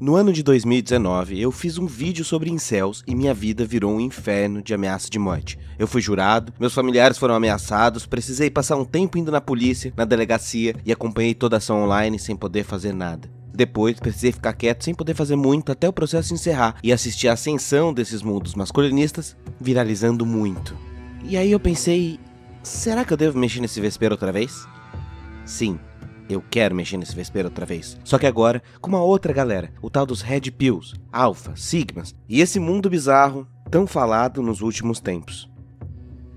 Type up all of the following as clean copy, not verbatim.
No ano de 2019, eu fiz um vídeo sobre incels e minha vida virou um inferno de ameaça de morte. Eu fui jurado, meus familiares foram ameaçados, precisei passar um tempo indo na polícia, na delegacia e acompanhei toda a ação online sem poder fazer nada. Depois, precisei ficar quieto sem poder fazer muito até o processo encerrar e assistir a ascensão desses mundos masculinistas viralizando muito. E aí eu pensei, será que eu devo mexer nesse vespeiro outra vez? Sim. Eu quero mexer nesse vespeiro outra vez. Só que agora, com uma outra galera. O tal dos Red Pills, Alpha, Sigmas. E esse mundo bizarro, tão falado nos últimos tempos.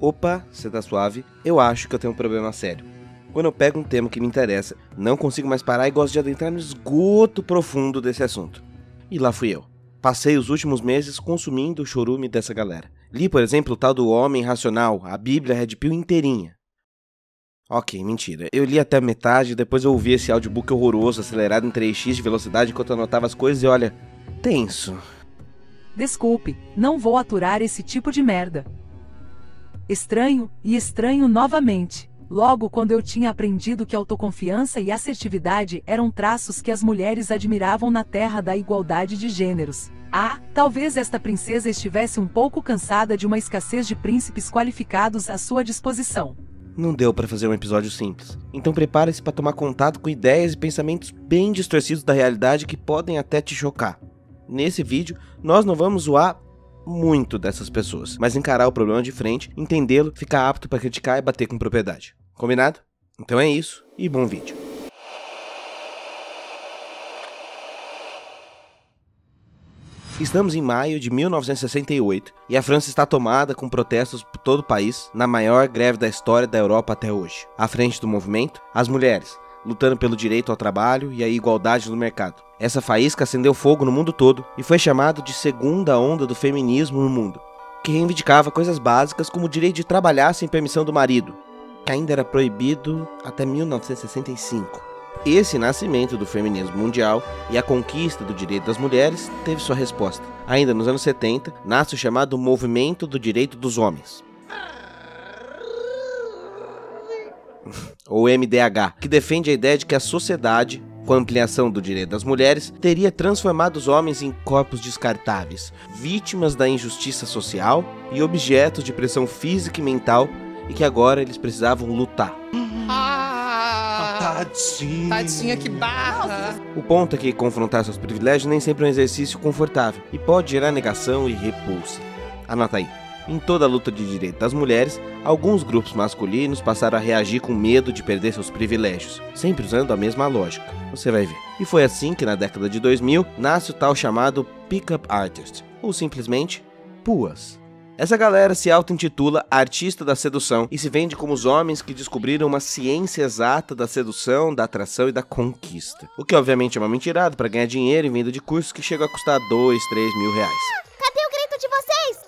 Opa, cê tá suave? Eu acho que eu tenho um problema sério. Quando eu pego um tema que me interessa, não consigo mais parar e gosto de adentrar no esgoto profundo desse assunto. E lá fui eu. Passei os últimos meses consumindo o chorume dessa galera. Li, por exemplo, o tal do Homem Racional, a Bíblia Red Pill inteirinha. Ok, mentira. Eu li até a metade e depois eu ouvi esse audiobook horroroso, acelerado em 3x de velocidade enquanto eu anotava as coisas e olha, tenso. Desculpe, não vou aturar esse tipo de merda. Estranho, e estranho novamente. Logo quando eu tinha aprendido que autoconfiança e assertividade eram traços que as mulheres admiravam na terra da igualdade de gêneros. Ah, talvez esta princesa estivesse um pouco cansada de uma escassez de príncipes qualificados à sua disposição. Não deu pra fazer um episódio simples, então prepare-se pra tomar contato com ideias e pensamentos bem distorcidos da realidade que podem até te chocar. Nesse vídeo, nós não vamos zoar muito dessas pessoas, mas encarar o problema de frente, entendê-lo, ficar apto pra criticar e bater com propriedade. Combinado? Então é isso, e bom vídeo. Estamos em maio de 1968 e a França está tomada com protestos por todo o país na maior greve da história da Europa até hoje. À frente do movimento, as mulheres, lutando pelo direito ao trabalho e a igualdade no mercado. Essa faísca acendeu fogo no mundo todo e foi chamado de segunda onda do feminismo no mundo, que reivindicava coisas básicas como o direito de trabalhar sem permissão do marido, que ainda era proibido até 1965. Esse nascimento do feminismo mundial e a conquista do direito das mulheres teve sua resposta. Ainda nos anos 70, nasce o chamado Movimento do Direito dos Homens, ou MDH, que defende a ideia de que a sociedade, com a ampliação do direito das mulheres, teria transformado os homens em corpos descartáveis, vítimas da injustiça social e objetos de pressão física e mental, e que agora eles precisavam lutar. Tadinha, que barra! O ponto é que confrontar seus privilégios nem sempre é um exercício confortável e pode gerar negação e repulsa. Anota aí. Em toda a luta de direito das mulheres, alguns grupos masculinos passaram a reagir com medo de perder seus privilégios, sempre usando a mesma lógica. Você vai ver. E foi assim que na década de 2000 nasce o tal chamado Pickup Artist, ou simplesmente PUAs. Essa galera se auto-intitula artista da sedução e se vende como os homens que descobriram uma ciência exata da sedução, da atração e da conquista. O que obviamente é uma mentirada para ganhar dinheiro em venda de cursos que chegam a custar 2, 3 mil reais. Cadê o grito de vocês?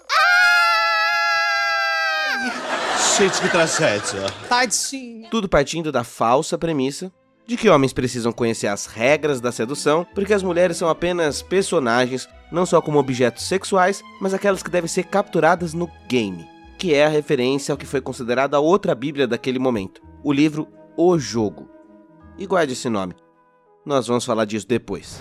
Gente, que tragédia. Tadinha! Tudo partindo da falsa premissa de que homens precisam conhecer as regras da sedução, porque as mulheres são apenas personagens, não só como objetos sexuais, mas aquelas que devem ser capturadas no game, que é a referência ao que foi considerado a outra bíblia daquele momento, o livro O Jogo. E guarde esse nome, nós vamos falar disso depois.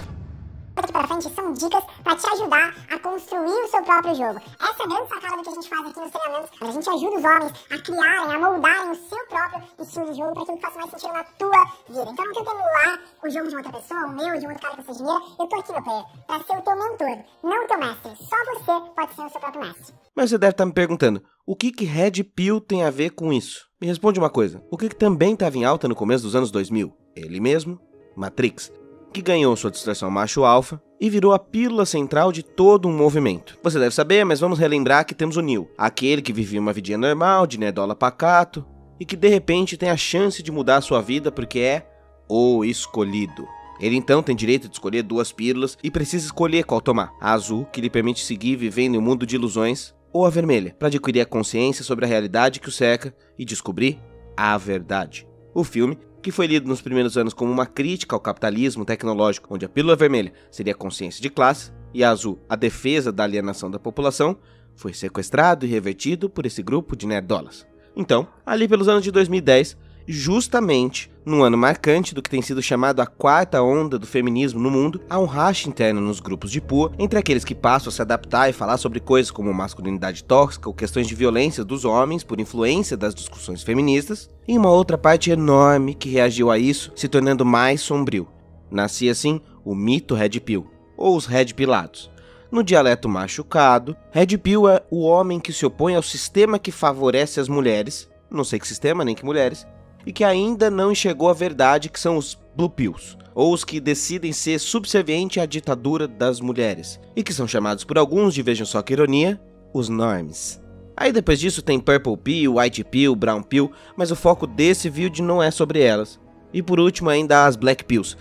Daqui pra frente são dicas pra te ajudar a construir o seu próprio jogo. Essa é a grande sacada do que a gente faz aqui nos treinamentos. A gente ajuda os homens a criarem, a moldarem o seu próprio estilo de jogo para aquilo que faça mais sentido na tua vida. Então não tenta emular o jogo de outra pessoa, o meu, de um outro cara que você dinheiro. Eu tô aqui, meu player, pra ser o teu mentor, não o teu mestre. Só você pode ser o seu próprio mestre. Mas você deve estar me perguntando, o que Red Pill tem a ver com isso? Me responde uma coisa, o que também estava em alta no começo dos anos 2000? Ele mesmo, Matrix, que ganhou sua distorção macho-alfa e virou a pílula central de todo um movimento. Você deve saber, mas vamos relembrar que temos o Neo, aquele que vivia uma vidinha normal, de nerdola pacato, e que de repente tem a chance de mudar a sua vida porque é o escolhido. Ele então tem direito de escolher duas pílulas e precisa escolher qual tomar. A azul, que lhe permite seguir vivendo em um mundo de ilusões, ou a vermelha, para adquirir a consciência sobre a realidade que o cerca e descobrir a verdade. O filme, que foi lido nos primeiros anos como uma crítica ao capitalismo tecnológico, onde a pílula vermelha seria a consciência de classe e a azul a defesa da alienação da população, foi sequestrado e revertido por esse grupo de nerdolas. Então, ali pelos anos de 2010, justamente num ano marcante do que tem sido chamado a quarta onda do feminismo no mundo, há um racha interno nos grupos de pua entre aqueles que passam a se adaptar e falar sobre coisas como masculinidade tóxica ou questões de violência dos homens por influência das discussões feministas, e uma outra parte enorme que reagiu a isso, se tornando mais sombrio. Nascia assim o mito Red Pill, ou os Red Pilados. No dialeto machucado, Red Pill é o homem que se opõe ao sistema que favorece as mulheres, não sei que sistema nem que mulheres, e que ainda não enxergou a verdade, que são os Blue Pills, ou os que decidem ser subservientes à ditadura das mulheres, e que são chamados por alguns, de vejam só que ironia, os Norms. Aí depois disso tem Purple Pill, White Pill, Brown Pill, mas o foco desse vídeo não é sobre elas. E por último ainda as Black Pills,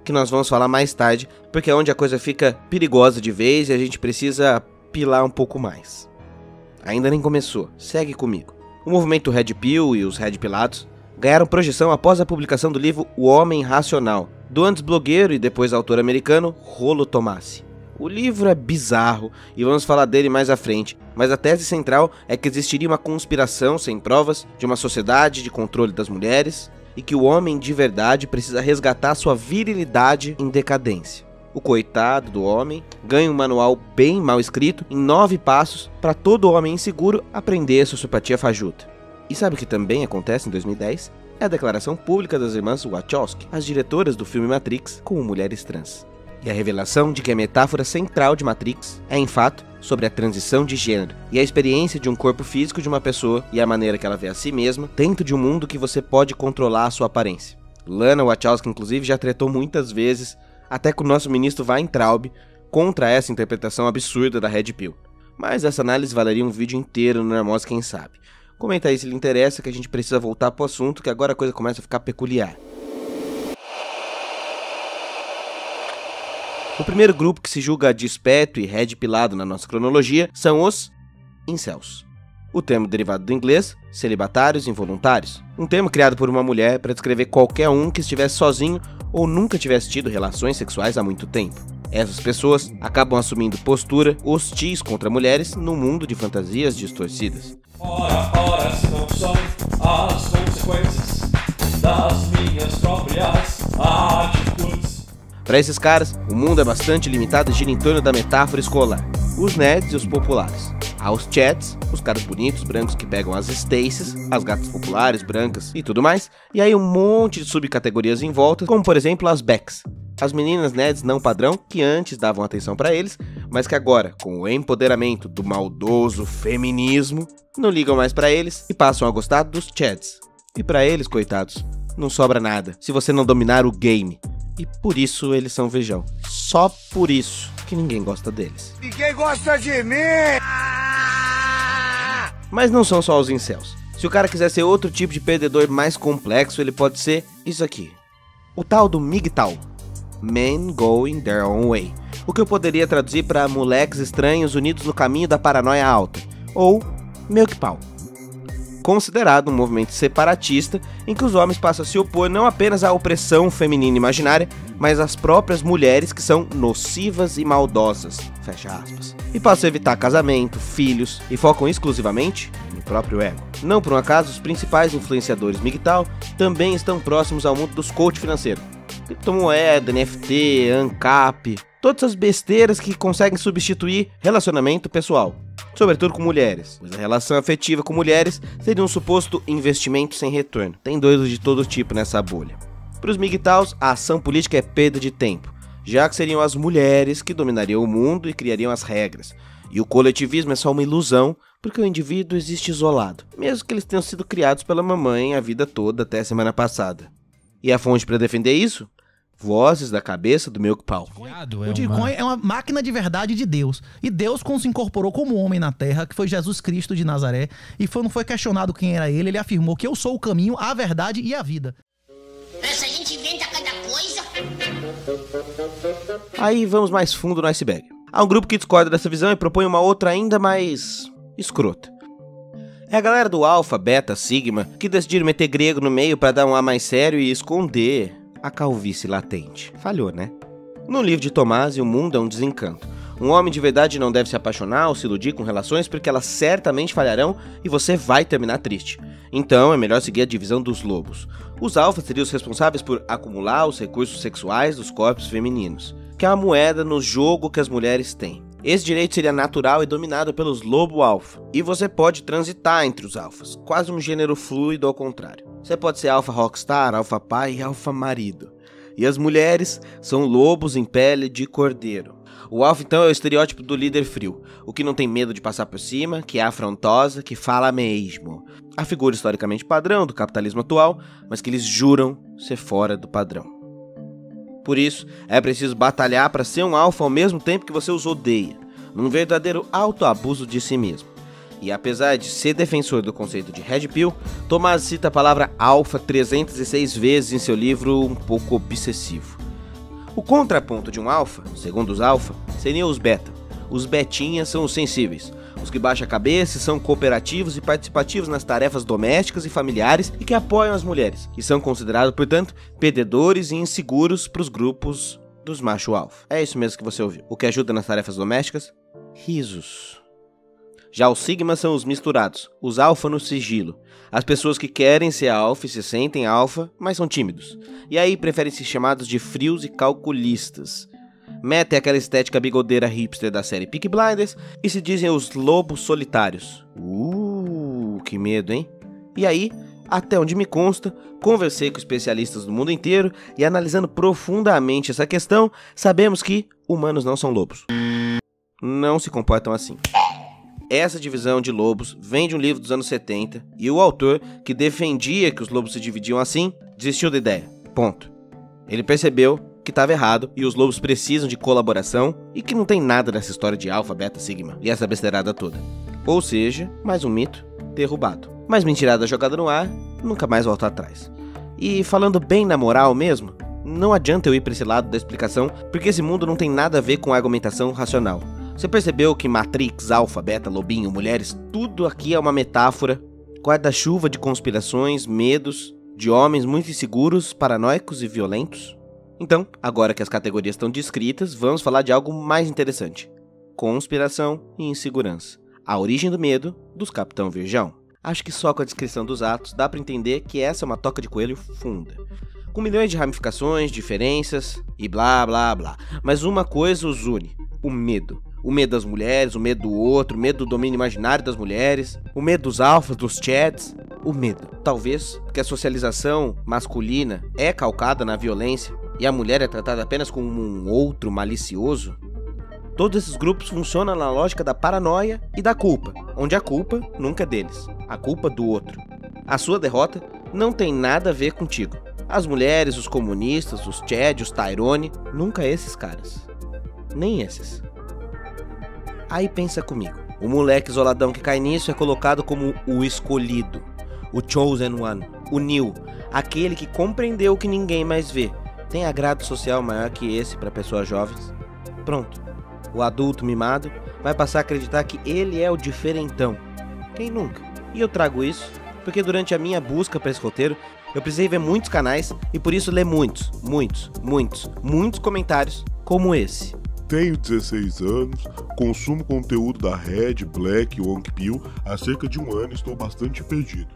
que nós vamos falar mais tarde, porque é onde a coisa fica perigosa de vez e a gente precisa pilar um pouco mais. Ainda nem começou, segue comigo. O movimento Red Pill e os Red Pilados ganharam projeção após a publicação do livro O Homem Racional, do antes blogueiro e depois autor americano Rollo Tomassi. O livro é bizarro e vamos falar dele mais à frente, mas a tese central é que existiria uma conspiração sem provas de uma sociedade de controle das mulheres e que o homem de verdade precisa resgatar sua virilidade em decadência. O coitado do homem ganha um manual bem mal escrito em 9 passos para todo homem inseguro aprender a sociopatia fajuta. E sabe o que também acontece em 2010? É a declaração pública das irmãs Wachowski, as diretoras do filme Matrix, como mulheres trans. E a revelação de que a metáfora central de Matrix é, em fato, sobre a transição de gênero e a experiência de um corpo físico de uma pessoa e a maneira que ela vê a si mesma dentro de um mundo que você pode controlar a sua aparência. Lana Wachowski, inclusive, já tretou muitas vezes, até com o nosso ministro Weintraub, contra essa interpretação absurda da Red Pill. Mas essa análise valeria um vídeo inteiro no Nermosa, quem sabe. Comenta aí se lhe interessa, que a gente precisa voltar pro assunto, que agora a coisa começa a ficar peculiar. O primeiro grupo que se julga de esperto e red pilado na nossa cronologia são os incels. O termo derivado do inglês, celibatários involuntários. Um termo criado por uma mulher para descrever qualquer um que estivesse sozinho ou nunca tivesse tido relações sexuais há muito tempo. Essas pessoas acabam assumindo postura hostis contra mulheres num mundo de fantasias distorcidas. Ora, não são as consequências das minhas próprias atitudes. Para esses caras, o mundo é bastante limitado e gira em torno da metáfora escolar. Os nerds e os populares. Há os chats, os caras bonitos, brancos que pegam as Stacies, as gatas populares, brancas e tudo mais. E aí um monte de subcategorias em volta, como por exemplo as Becks. As meninas nerds não padrão, que antes davam atenção pra eles, mas que agora, com o empoderamento do maldoso feminismo, não ligam mais pra eles e passam a gostar dos chads. E pra eles, coitados, não sobra nada se você não dominar o game. E por isso eles são vejão. Só por isso que ninguém gosta deles. Ninguém gosta de mim! Mas não são só os incels. Se o cara quiser ser outro tipo de perdedor mais complexo, ele pode ser isso aqui. O tal do MGTOW. Men Going Their Own Way. O que eu poderia traduzir para moleques estranhos unidos no caminho da paranoia alta. Ou MGPOW. Considerado um movimento separatista em que os homens passam a se opor não apenas à opressão feminina imaginária, mas às próprias mulheres que são nocivas e maldosas, fecha aspas, e passam a evitar casamento, filhos e focam exclusivamente no próprio ego. Não por um acaso, os principais influenciadores MGTOW também estão próximos ao mundo dos coach financeiros. Criptomoeda, NFT, ANCAP, todas essas besteiras que conseguem substituir relacionamento pessoal. Sobretudo com mulheres, pois a relação afetiva com mulheres seria um suposto investimento sem retorno. Tem doidos de todo tipo nessa bolha. Para os MGTOWs, a ação política é perda de tempo, já que seriam as mulheres que dominariam o mundo e criariam as regras. E o coletivismo é só uma ilusão, porque o indivíduo existe isolado, mesmo que eles tenham sido criados pela mamãe a vida toda até a semana passada. E a fonte para defender isso? Vozes da cabeça do MGPOW. O Bitcoin é uma máquina de verdade de Deus. E Deus, quando se incorporou como homem na terra, que foi Jesus Cristo de Nazaré, e não foi questionado quem era ele afirmou que eu sou o caminho, a verdade e a vida. Essa gente inventa cada coisa. Aí vamos mais fundo no iceberg. Há um grupo que discorda dessa visão e propõe uma outra ainda mais escrota. É a galera do Alpha, Beta, Sigma, que decidiram meter grego no meio para dar um ar mais sério e esconder a calvície latente. Falhou, né? No livro de Tomás, o mundo é um desencanto. Um homem de verdade não deve se apaixonar ou se iludir com relações porque elas certamente falharão e você vai terminar triste. Então é melhor seguir a divisão dos lobos. Os alfas seriam os responsáveis por acumular os recursos sexuais dos corpos femininos, que é uma moeda no jogo que as mulheres têm. Esse direito seria natural e dominado pelos lobo alfa, e você pode transitar entre os alfas, quase um gênero fluido ao contrário. Você pode ser alfa rockstar, alfa pai e alfa marido. E as mulheres são lobos em pele de cordeiro. O alfa então é o estereótipo do líder frio, o que não tem medo de passar por cima, que é afrontosa, que fala mesmo. A figura historicamente padrão do capitalismo atual, mas que eles juram ser fora do padrão. Por isso, é preciso batalhar para ser um alfa ao mesmo tempo que você os odeia, num verdadeiro autoabuso de si mesmo. E apesar de ser defensor do conceito de Red Pill, Tomás cita a palavra alfa 306 vezes em seu livro um pouco obsessivo. O contraponto de um alfa, segundo os alfa, seriam os beta. Os betinhas são os sensíveis, os que baixam a cabeça e são cooperativos e participativos nas tarefas domésticas e familiares e que apoiam as mulheres, e são considerados, portanto, perdedores e inseguros para os grupos dos macho alfa. É isso mesmo que você ouviu. O que ajuda nas tarefas domésticas? Risos. Já os sigmas são os misturados, os alfa no sigilo. As pessoas que querem ser alfa e se sentem alfa, mas são tímidos. E aí preferem ser chamados de frios e calculistas. Metem aquela estética bigodeira hipster da série Peaky Blinders e se dizem os lobos solitários. Que medo, hein? E aí, até onde me consta, conversei com especialistas do mundo inteiro e analisando profundamente essa questão, sabemos que humanos não são lobos. Não se comportam assim. Essa divisão de lobos vem de um livro dos anos 70 e o autor, que defendia que os lobos se dividiam assim, desistiu da ideia. Ponto. Ele percebeu que estava errado e os lobos precisam de colaboração e que não tem nada dessa história de alfa, beta, sigma e essa besteirada toda. Ou seja, mais um mito derrubado. Mas mentirada jogada no ar, nunca mais volta atrás. E falando bem na moral mesmo, não adianta eu ir para esse lado da explicação porque esse mundo não tem nada a ver com argumentação racional. Você percebeu que Matrix, alfa, beta, lobinho, mulheres, tudo aqui é uma metáfora, guarda-chuva de conspirações, medos, de homens muito inseguros, paranoicos e violentos? Então, agora que as categorias estão descritas, vamos falar de algo mais interessante. Conspiração e insegurança. A origem do medo dos Capitão Virgão. Acho que só com a descrição dos atos dá para entender que essa é uma toca de coelho funda. Com milhões de ramificações, diferenças e blá blá blá. Mas uma coisa os une: o medo. O medo das mulheres, o medo do outro, o medo do domínio imaginário das mulheres, o medo dos alfas, dos chads, o medo. Talvez porque a socialização masculina é calcada na violência e a mulher é tratada apenas como um outro malicioso. Todos esses grupos funcionam na lógica da paranoia e da culpa, onde a culpa nunca é deles, a culpa do outro. A sua derrota não tem nada a ver contigo. As mulheres, os comunistas, os chad, os Tyrone, nunca esses caras. Nem esses. Aí pensa comigo, o moleque isoladão que cai nisso é colocado como o escolhido, o chosen one, o new, aquele que compreendeu o que ninguém mais vê. Tem agrado social maior que esse para pessoas jovens? Pronto, o adulto mimado vai passar a acreditar que ele é o diferentão. Quem nunca? E eu trago isso porque durante a minha busca para esse roteiro, eu precisei ver muitos canais e por isso ler muitos comentários como esse. Tenho 16 anos, consumo conteúdo da Red, Black e Wonk Pill há cerca de 1 ano e estou bastante perdido.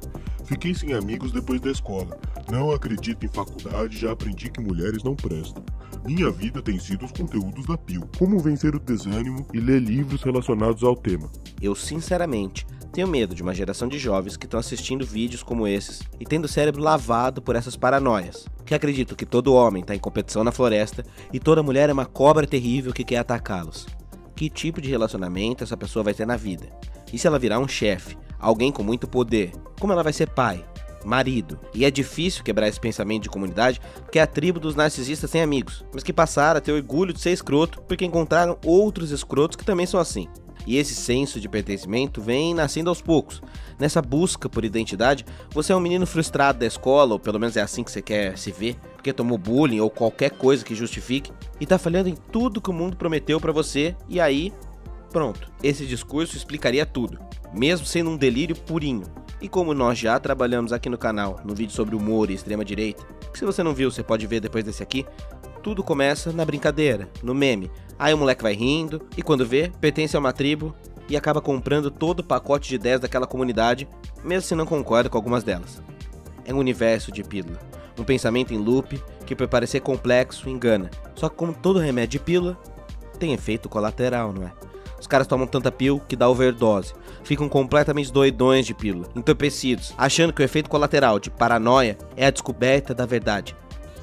Fiquei sem amigos depois da escola. Não acredito em faculdade, já aprendi que mulheres não prestam. Minha vida tem sido os conteúdos da Pill. Como vencer o desânimo e ler livros relacionados ao tema. Eu sinceramente tenho medo de uma geração de jovens que estão assistindo vídeos como esses e tendo o cérebro lavado por essas paranoias, que acreditam que todo homem está em competição na floresta e toda mulher é uma cobra terrível que quer atacá-los. Que tipo de relacionamento essa pessoa vai ter na vida? E se ela virar um chefe, alguém com muito poder, como ela vai ser pai, marido? E é difícil quebrar esse pensamento de comunidade porque é a tribo dos narcisistas sem amigos, mas que passaram a ter orgulho de ser escroto porque encontraram outros escrotos que também são assim. E esse senso de pertencimento vem nascendo aos poucos. Nessa busca por identidade, você é um menino frustrado da escola, ou pelo menos é assim que você quer se ver, porque tomou bullying ou qualquer coisa que justifique, e tá falhando em tudo que o mundo prometeu pra você, e aí, pronto. Esse discurso explicaria tudo, mesmo sendo um delírio purinho. E como nós já trabalhamos aqui no canal, no vídeo sobre humor e extrema-direita, que se você não viu, você pode ver depois desse aqui, tudo começa na brincadeira, no meme. Aí o moleque vai rindo, e quando vê, pertence a uma tribo e acaba comprando todo o pacote de ideias daquela comunidade, mesmo se não concorda com algumas delas. É um universo de pílula, um pensamento em loop que, por parecer complexo, engana. Só que como todo remédio de pílula, tem efeito colateral, não é? Os caras tomam tanta pílula que dá overdose, ficam completamente doidões de pílula, entorpecidos, achando que o efeito colateral de paranoia é a descoberta da verdade.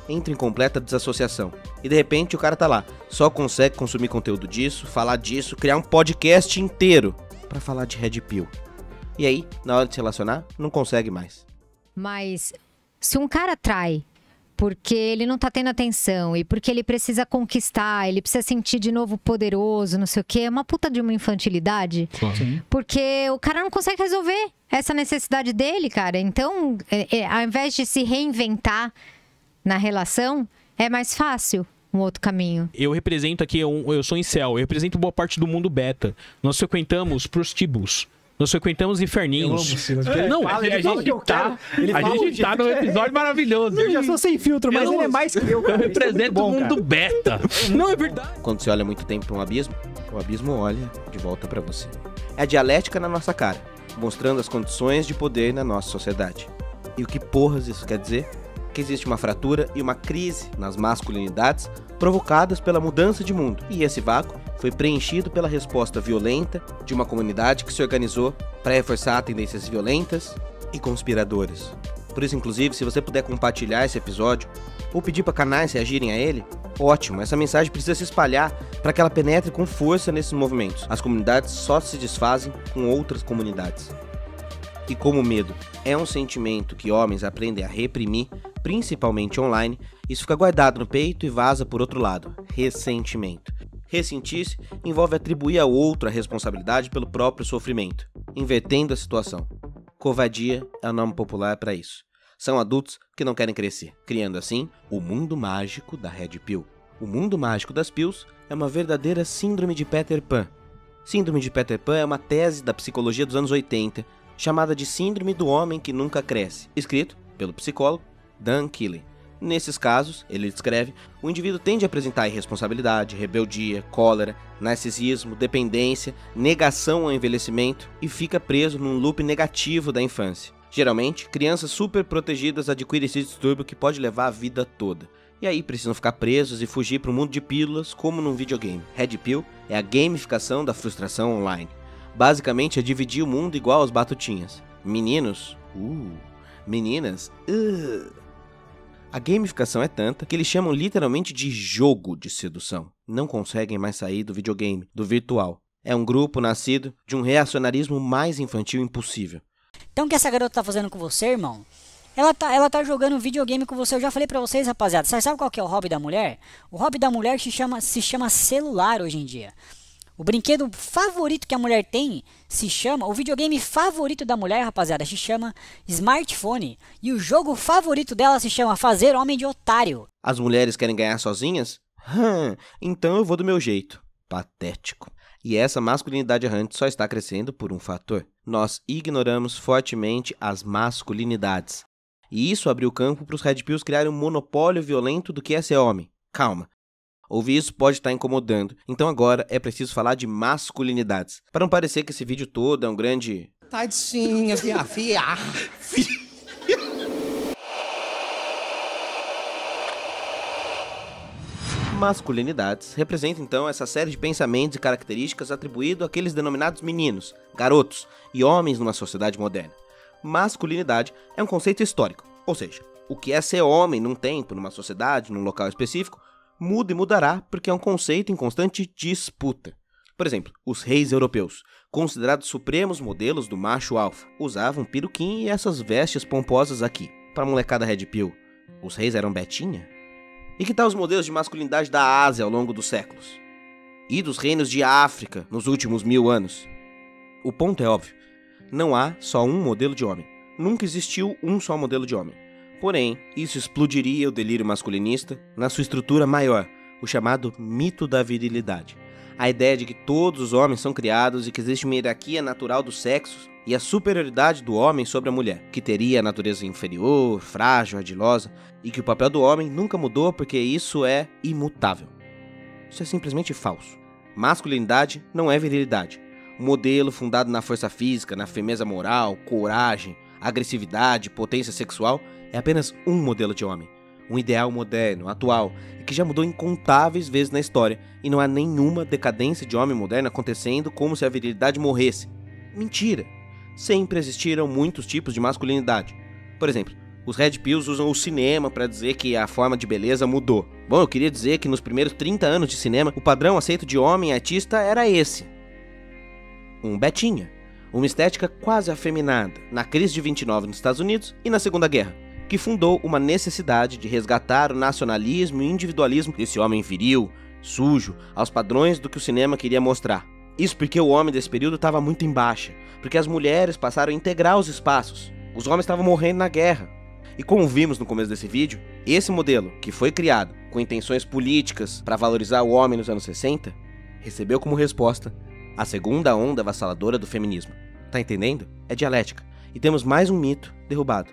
Entra em completa desassociação. E de repente o cara tá lá, só consegue consumir conteúdo disso, falar disso, criar um podcast inteiro pra falar de Red Pill. E aí, na hora de se relacionar, não consegue mais. Mas se um cara trai porque ele não tá tendo atenção e porque ele precisa conquistar, ele precisa sentir de novo poderoso, não sei o quê, é uma puta de uma infantilidade. Sim. Porque o cara não consegue resolver essa necessidade dele, cara. Então, ao invés de se reinventar na relação, é mais fácil um outro caminho. Eu represento aqui, eu sou incel, eu represento boa parte do mundo beta. Nós frequentamos prostíbulos. Nós frequentamos inferninhos. Não, a gente tá num episódio maravilhoso. Eu já sou sem filtro, mas ele é mais que eu, cara. Eu represento o mundo beta. Não, é verdade. Quando você olha muito tempo para um abismo, o abismo olha de volta para você. É a dialética na nossa cara, mostrando as condições de poder na nossa sociedade. E o que porras isso quer dizer? Que existe uma fratura e uma crise nas masculinidades provocadas pela mudança de mundo. E esse vácuo foi preenchido pela resposta violenta de uma comunidade que se organizou para reforçar tendências violentas e conspiradoras. Por isso, inclusive, se você puder compartilhar esse episódio ou pedir para canais reagirem a ele, ótimo, essa mensagem precisa se espalhar para que ela penetre com força nesses movimentos. As comunidades só se desfazem com outras comunidades. E como o medo é um sentimento que homens aprendem a reprimir, principalmente online, isso fica guardado no peito e vaza por outro lado, ressentimento. Ressentir-se envolve atribuir ao outro a responsabilidade pelo próprio sofrimento, invertendo a situação. Covardia é o nome popular para isso. São adultos que não querem crescer, criando assim o mundo mágico da Red Pill. O mundo mágico das pills é uma verdadeira síndrome de Peter Pan. Síndrome de Peter Pan é uma tese da psicologia dos anos 80, chamada de Síndrome do Homem que Nunca Cresce, escrito pelo psicólogo Dan Keeling. Nesses casos, ele descreve, o indivíduo tende a apresentar irresponsabilidade, rebeldia, cólera, narcisismo, dependência, negação ao envelhecimento e fica preso num loop negativo da infância. Geralmente, crianças super protegidas adquirem esse distúrbio que pode levar a vida toda. E aí precisam ficar presos e fugir para um mundo de pílulas como num videogame. Red Pill é a gamificação da frustração online. Basicamente é dividir o mundo igual aos batutinhas. Meninos, meninas, A gamificação é tanta que eles chamam literalmente de jogo de sedução. Não conseguem mais sair do videogame, do virtual. É um grupo nascido de um reacionarismo mais infantil impossível. Então o que essa garota tá fazendo com você, irmão? Ela tá jogando videogame com você. Eu já falei pra vocês, rapaziada. Você sabe qual que é o hobby da mulher? O hobby da mulher se chama celular hoje em dia. O brinquedo favorito que a mulher tem se chama... O videogame favorito da mulher, rapaziada, se chama smartphone. E o jogo favorito dela se chama fazer homem de otário. As mulheres querem ganhar sozinhas? Então eu vou do meu jeito. Patético. E essa masculinidade errante só está crescendo por um fator. Nós ignoramos fortemente as masculinidades. E isso abriu campo para os Red Pills criarem um monopólio violento do que é ser homem. Calma. Ouvir isso pode estar incomodando, então agora é preciso falar de masculinidades, para não parecer que esse vídeo todo é um grande... Tadinha, fia. Masculinidades representa então essa série de pensamentos e características atribuídos àqueles denominados meninos, garotos e homens numa sociedade moderna. Masculinidade é um conceito histórico, ou seja, o que é ser homem num tempo, numa sociedade, num local específico, muda e mudará porque é um conceito em constante disputa. Por exemplo, os reis europeus, considerados supremos modelos do macho alfa, usavam peruquim e essas vestes pomposas aqui. Para a molecada Red Pill, os reis eram betinha? E que tal os modelos de masculinidade da Ásia ao longo dos séculos? E dos reinos de África nos últimos 1000 anos? O ponto é óbvio, não há só um modelo de homem. Nunca existiu um só modelo de homem. Porém, isso explodiria o delírio masculinista na sua estrutura maior, o chamado mito da virilidade. A ideia de que todos os homens são criados e que existe uma hierarquia natural dos sexos e a superioridade do homem sobre a mulher, que teria a natureza inferior, frágil, ardilosa, e que o papel do homem nunca mudou porque isso é imutável. Isso é simplesmente falso. Masculinidade não é virilidade. Um modelo fundado na força física, na firmeza moral, coragem, agressividade, potência sexual, é apenas um modelo de homem. Um ideal moderno, atual, e que já mudou incontáveis vezes na história, e não há nenhuma decadência de homem moderno acontecendo como se a virilidade morresse. Mentira! Sempre existiram muitos tipos de masculinidade. Por exemplo, os Red Pills usam o cinema para dizer que a forma de beleza mudou. Bom, eu queria dizer que nos primeiros 30 anos de cinema, o padrão aceito de homem artista era esse. Um Betinha. Uma estética quase afeminada, na crise de 29 nos Estados Unidos e na Segunda Guerra, que fundou uma necessidade de resgatar o nacionalismo e individualismo desse homem viril, sujo, aos padrões do que o cinema queria mostrar. Isso porque o homem desse período estava muito em baixa, porque as mulheres passaram a integrar os espaços, os homens estavam morrendo na guerra. E como vimos no começo desse vídeo, esse modelo, que foi criado com intenções políticas para valorizar o homem nos anos 60, recebeu como resposta a segunda onda avassaladora do feminismo. Tá entendendo? É dialética. E temos mais um mito derrubado.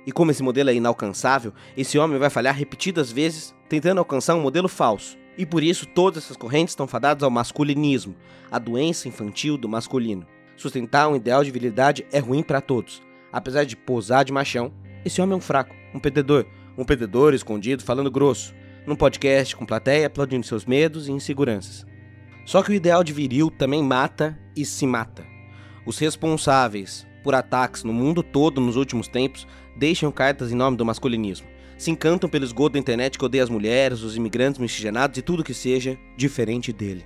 E como esse modelo é inalcançável, esse homem vai falhar repetidas vezes tentando alcançar um modelo falso. E por isso todas essas correntes estão fadadas ao masculinismo, a doença infantil do masculino. Sustentar um ideal de virilidade é ruim para todos. Apesar de posar de machão, esse homem é um fraco, um perdedor escondido falando grosso, num podcast com plateia aplaudindo seus medos e inseguranças. Só que o ideal de viril também mata e se mata. Os responsáveis por ataques no mundo todo nos últimos tempos deixam cartas em nome do masculinismo. Se encantam pelo esgoto da internet que odeia as mulheres, os imigrantes miscigenados e tudo que seja diferente dele.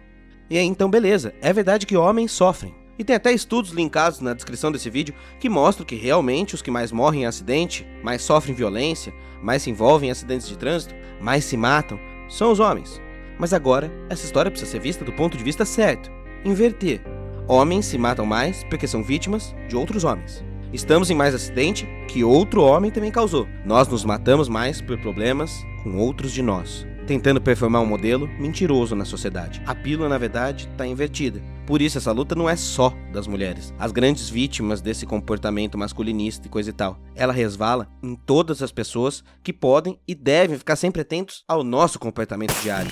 E aí então beleza, é verdade que homens sofrem. E tem até estudos linkados na descrição desse vídeo que mostram que realmente os que mais morrem em acidente, mais sofrem violência, mais se envolvem em acidentes de trânsito, mais se matam, são os homens. Mas agora, essa história precisa ser vista do ponto de vista certo. Inverter. Homens se matam mais porque são vítimas de outros homens. Estamos em mais acidente que outro homem também causou. Nós nos matamos mais por problemas com outros de nós, tentando performar um modelo mentiroso na sociedade. A pílula, na verdade, está invertida. Por isso, essa luta não é só das mulheres, as grandes vítimas desse comportamento masculinista e coisa e tal. Ela resvala em todas as pessoas que podem e devem ficar sempre atentos ao nosso comportamento diário.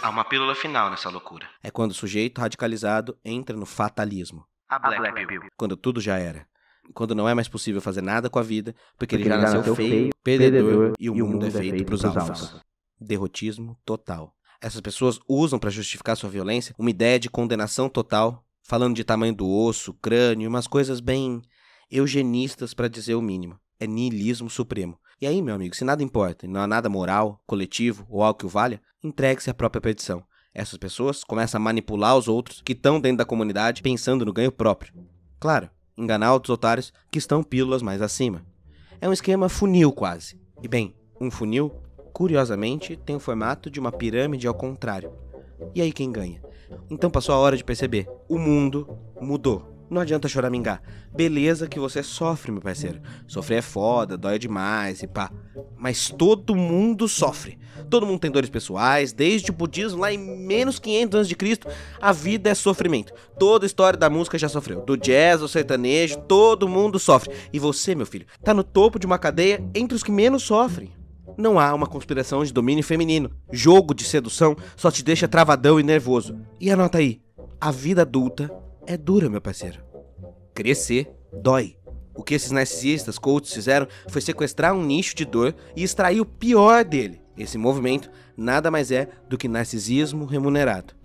Há uma pílula final nessa loucura. É quando o sujeito radicalizado entra no fatalismo. A Black Pill. Quando tudo já era. Quando não é mais possível fazer nada com a vida, porque ele já nasceu feio, perdedor e o mundo é feito pros alfas. Derrotismo total. Essas pessoas usam para justificar sua violência uma ideia de condenação total, falando de tamanho do osso, crânio, umas coisas bem eugenistas para dizer o mínimo. É niilismo supremo. E aí, meu amigo, se nada importa e não há nada moral, coletivo ou algo que o valha, entregue-se à própria perdição. Essas pessoas começam a manipular os outros que estão dentro da comunidade pensando no ganho próprio. Claro, enganar outros otários que estão pílulas mais acima. É um esquema funil quase. E bem, um funil, curiosamente, tem o formato de uma pirâmide ao contrário. E aí quem ganha? Então passou a hora de perceber. O mundo mudou. Não adianta choramingar. Beleza que você sofre, meu parceiro. Sofrer é foda, dói demais e pá. Mas todo mundo sofre. Todo mundo tem dores pessoais. Desde o budismo, lá em menos 500 a.C., a vida é sofrimento. Toda a história da música já sofreu. Do jazz ao sertanejo, todo mundo sofre. E você, meu filho, tá no topo de uma cadeia entre os que menos sofrem. Não há uma conspiração de domínio feminino. Jogo de sedução só te deixa travadão e nervoso. E anota aí, a vida adulta é dura, meu parceiro. Crescer dói. O que esses narcisistas, coaches fizeram foi sequestrar um nicho de dor e extrair o pior dele. Esse movimento nada mais é do que narcisismo remunerado.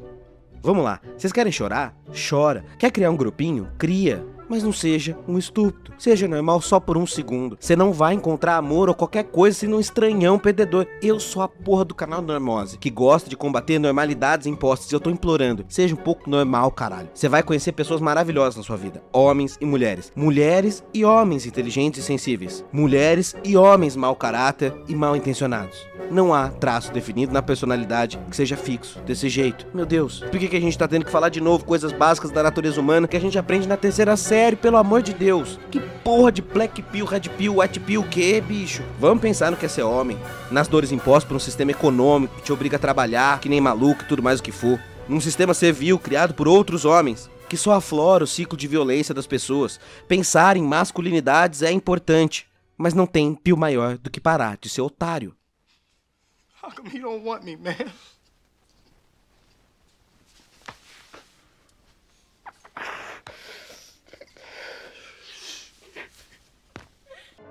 Vamos lá, vocês querem chorar? Chora. Quer criar um grupinho? Cria. Mas não seja um estúpido. Seja normal só por um segundo. Você não vai encontrar amor ou qualquer coisa sendo um estranhão perdedor. Eu sou a porra do canal Normose, que gosta de combater normalidades impostas. E eu tô implorando, seja um pouco normal, caralho. Você vai conhecer pessoas maravilhosas na sua vida. Homens e mulheres. Mulheres e homens inteligentes e sensíveis. Mulheres e homens mau caráter e mal intencionados. Não há traço definido na personalidade que seja fixo, desse jeito. Meu Deus, por que a gente tá tendo que falar de novo coisas básicas da natureza humana que a gente aprende na terceira série, pelo amor de Deus? Que porra de Black Pill, Red Pill, White Pill, o que, bicho? Vamos pensar no que é ser homem, nas dores impostas por um sistema econômico que te obriga a trabalhar, que nem maluco e tudo mais o que for. Num sistema servil criado por outros homens, que só aflora o ciclo de violência das pessoas. Pensar em masculinidades é importante, mas não tem pio maior do que parar de ser otário. How come you don't want me, man?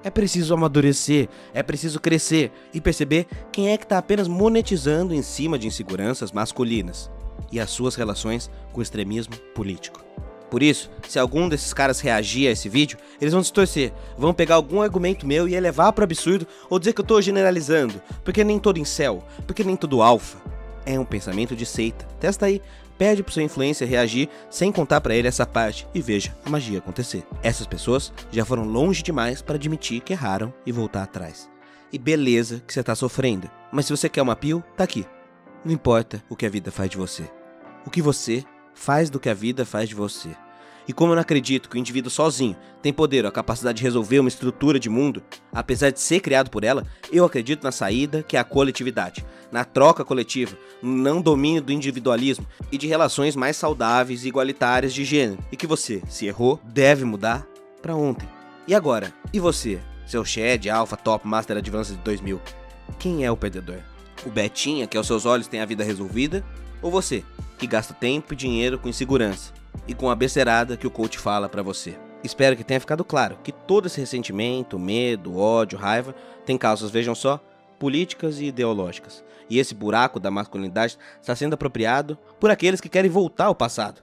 É preciso amadurecer, é preciso crescer e perceber quem é que tá apenas monetizando em cima de inseguranças masculinas e as suas relações com o extremismo político. Por isso, se algum desses caras reagir a esse vídeo, eles vão distorcer, vão pegar algum argumento meu e elevar pro absurdo ou dizer que eu tô generalizando, porque nem todo incel, porque nem todo alfa. É um pensamento de seita. Testa aí. Pede pro seu influencer reagir sem contar pra ele essa parte e veja a magia acontecer. Essas pessoas já foram longe demais para admitir que erraram e voltar atrás. E beleza que você tá sofrendo, mas se você quer uma pílula, tá aqui. Não importa o que a vida faz de você. O que você faz do que a vida faz de você. E como eu não acredito que o indivíduo sozinho tem poder ou a capacidade de resolver uma estrutura de mundo, apesar de ser criado por ela, eu acredito na saída, que é a coletividade, na troca coletiva, no não domínio do individualismo e de relações mais saudáveis e igualitárias de gênero, e que você, se errou, deve mudar pra ontem. E agora? E você? Seu Shed, Alpha, Top, Master, Advanced 2000? Quem é o perdedor? O Betinha, que aos seus olhos tem a vida resolvida? Ou você, que gasta tempo e dinheiro com insegurança? E com a becerada que o coach fala pra você. Espero que tenha ficado claro que todo esse ressentimento, medo, ódio, raiva tem causas, vejam só, políticas e ideológicas. E esse buraco da masculinidade está sendo apropriado por aqueles que querem voltar ao passado.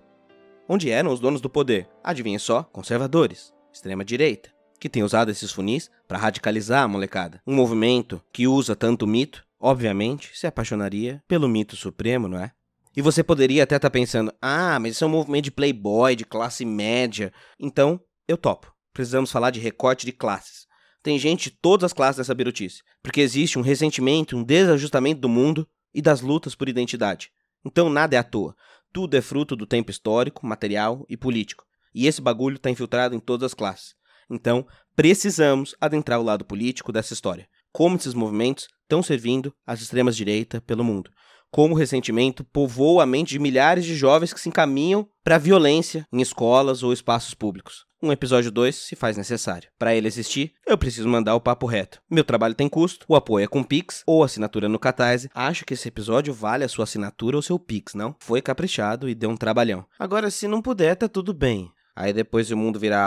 Onde eram os donos do poder? Adivinhem só, conservadores, extrema-direita, que tem usado esses funis para radicalizar a molecada. Um movimento que usa tanto mito, obviamente, se apaixonaria pelo mito supremo, não é? E você poderia até estar pensando, mas isso é um movimento de playboy, de classe média. Então, eu topo. Precisamos falar de recorte de classes. Tem gente de todas as classes dessa birutice. Porque existe um ressentimento, um desajustamento do mundo e das lutas por identidade. Então nada é à toa. Tudo é fruto do tempo histórico, material e político. E esse bagulho está infiltrado em todas as classes. Então, precisamos adentrar o lado político dessa história. Como esses movimentos estão servindo às extremas direitas pelo mundo. Como o ressentimento povoa a mente de milhares de jovens que se encaminham para a violência em escolas ou espaços públicos. Um episódio 2 se faz necessário. Para ele existir, eu preciso mandar o papo reto. Meu trabalho tem custo, o apoio é com Pix ou assinatura no Catarse. Acho que esse episódio vale a sua assinatura ou seu Pix, não? Foi caprichado e deu um trabalhão. Agora, se não puder, tá tudo bem. Aí depois o mundo virar